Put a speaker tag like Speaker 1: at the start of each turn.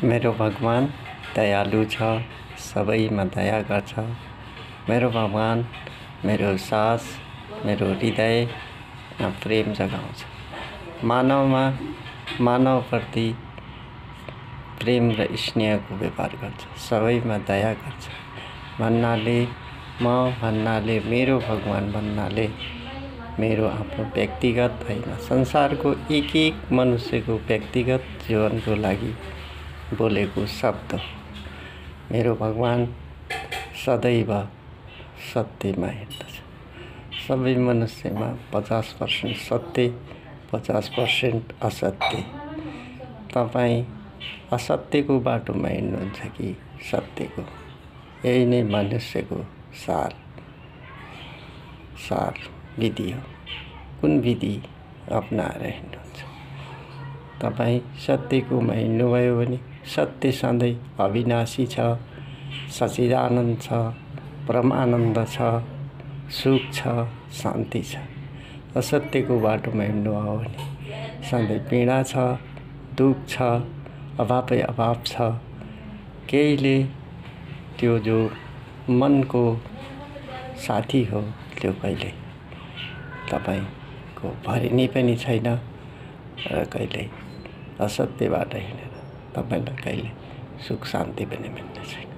Speaker 1: मेरो भगवान दयालु छ, सबैमा दया गर्छ। मेरो भगवान मेरो सास, मेरो हृदयमा प्रेम जगाउँछ। मानवप्रति प्रेम र स्नेहको व्यवहार गर्छ, सबैमा दया गर्छ भन्नाले मेरो भगवान भन्नाले मेरो आफ्नो व्यक्तिगत होइन, संसारको एक मनुष्यको व्यक्तिगत जीवनको लागि बोलेको शब्द हो। मेरो भगवान सदैव सत्यमा हिँड्दछ। सबै मनुष्यमा 50% सत्य, 50% असत्य। तपाईँ असत्यको बाटोमा हिँड्नुहुन्छ कि सत्यको? यही नै मनुष्यको सार विधि हो। कुन विधि अपनाएर हिँड्नुहुन्छ? तपाईँ सत्यकोमा हिँड्नुभयो भने सत्य सधैँ अविनाशी छ, सच्चिदानन्द छ, परमानन्द छ, सुख छ, शान्ति छ। असत्यको बाटोमा हिँड्नुभयो भने सधैँ पीडा छ, दुःख छ, अभावै अभाव छ। केहीले त्यो जो मनको साथी हो त्यो कहिले तपाईको भरिनी पनि छैन र कहिले असत्यबाट हिँडेर तपाईलाई कहिले सुख शान्ति पनि मिल्ने छैन।